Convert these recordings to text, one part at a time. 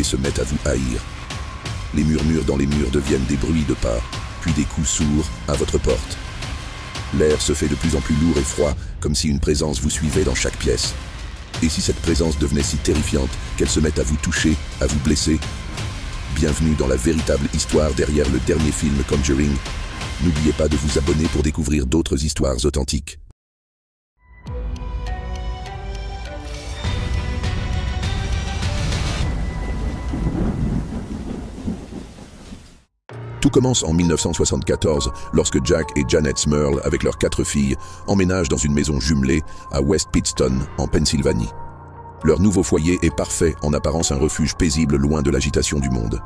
l'escalier se met à vous haïr. Les murmures dans les murs deviennent des bruits de pas, puis des coups sourds à votre porte. L'air se fait de plus en plus lourd et froid, comme si une présence vous suivait dans chaque pièce. Et si cette présence devenait si terrifiante qu'elle se met à vous toucher, à vous blesser? Bienvenue dans la véritable histoire derrière le dernier film Conjuring. N'oubliez pas de vous abonner pour découvrir d'autres histoires authentiques. Tout commence en 1974, lorsque Jack et Janet Smurl, avec leurs 4 filles, emménagent dans une maison jumelée à West Pittston, en Pennsylvanie. Leur nouveau foyer est parfait, en apparence un refuge paisible loin de l'agitation du monde.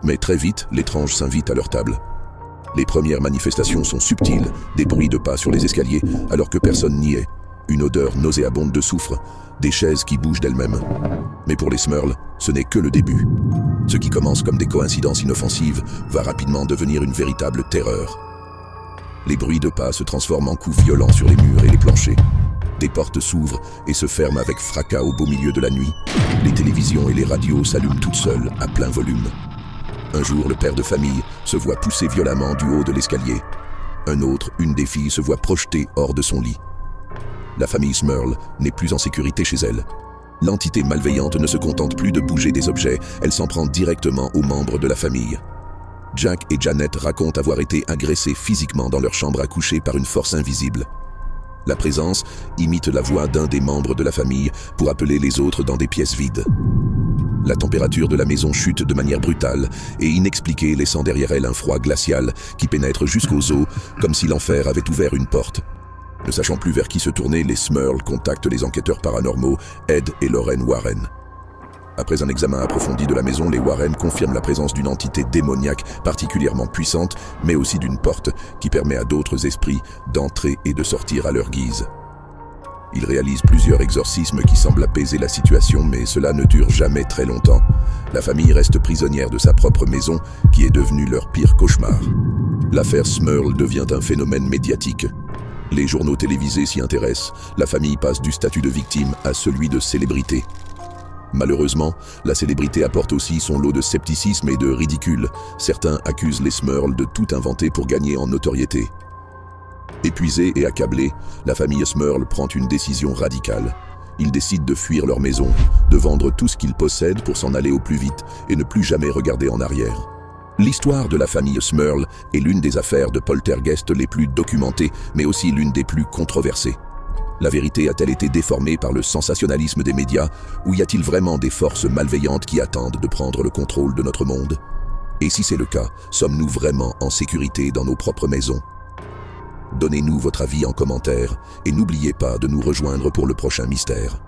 Mais très vite, l'étrange s'invite à leur table. Les premières manifestations sont subtiles, des bruits de pas sur les escaliers, alors que personne n'y est. Une odeur nauséabonde de soufre, des chaises qui bougent d'elles-mêmes. Mais pour les Smurl, ce n'est que le début. Ce qui commence comme des coïncidences inoffensives va rapidement devenir une véritable terreur. Les bruits de pas se transforment en coups violents sur les murs et les planchers. Des portes s'ouvrent et se ferment avec fracas au beau milieu de la nuit. Les télévisions et les radios s'allument toutes seules, à plein volume. Un jour, le père de famille se voit pousser violemment du haut de l'escalier. Un autre, une des filles, se voit projetée hors de son lit. La famille Smurl n'est plus en sécurité chez elle. L'entité malveillante ne se contente plus de bouger des objets, elle s'en prend directement aux membres de la famille. Jack et Janet racontent avoir été agressés physiquement dans leur chambre à coucher par une force invisible. La présence imite la voix d'un des membres de la famille pour appeler les autres dans des pièces vides. La température de la maison chute de manière brutale et inexpliquée, laissant derrière elle un froid glacial qui pénètre jusqu'aux os, comme si l'enfer avait ouvert une porte. Ne sachant plus vers qui se tourner, les Smurl contactent les enquêteurs paranormaux Ed et Lorraine Warren. Après un examen approfondi de la maison, les Warren confirment la présence d'une entité démoniaque particulièrement puissante, mais aussi d'une porte qui permet à d'autres esprits d'entrer et de sortir à leur guise. Ils réalisent plusieurs exorcismes qui semblent apaiser la situation, mais cela ne dure jamais très longtemps. La famille reste prisonnière de sa propre maison, qui est devenue leur pire cauchemar. L'affaire Smurl devient un phénomène médiatique. Les journaux télévisés s'y intéressent, la famille passe du statut de victime à celui de célébrité. Malheureusement, la célébrité apporte aussi son lot de scepticisme et de ridicule. Certains accusent les Smurl de tout inventer pour gagner en notoriété. Épuisée et accablée, la famille Smurl prend une décision radicale. Ils décident de fuir leur maison, de vendre tout ce qu'ils possèdent pour s'en aller au plus vite et ne plus jamais regarder en arrière. L'histoire de la famille Smurl est l'une des affaires de poltergeist les plus documentées, mais aussi l'une des plus controversées. La vérité a-t-elle été déformée par le sensationnalisme des médias, ou y a-t-il vraiment des forces malveillantes qui attendent de prendre le contrôle de notre monde? Et si c'est le cas, sommes-nous vraiment en sécurité dans nos propres maisons? Donnez-nous votre avis en commentaire et n'oubliez pas de nous rejoindre pour le prochain mystère.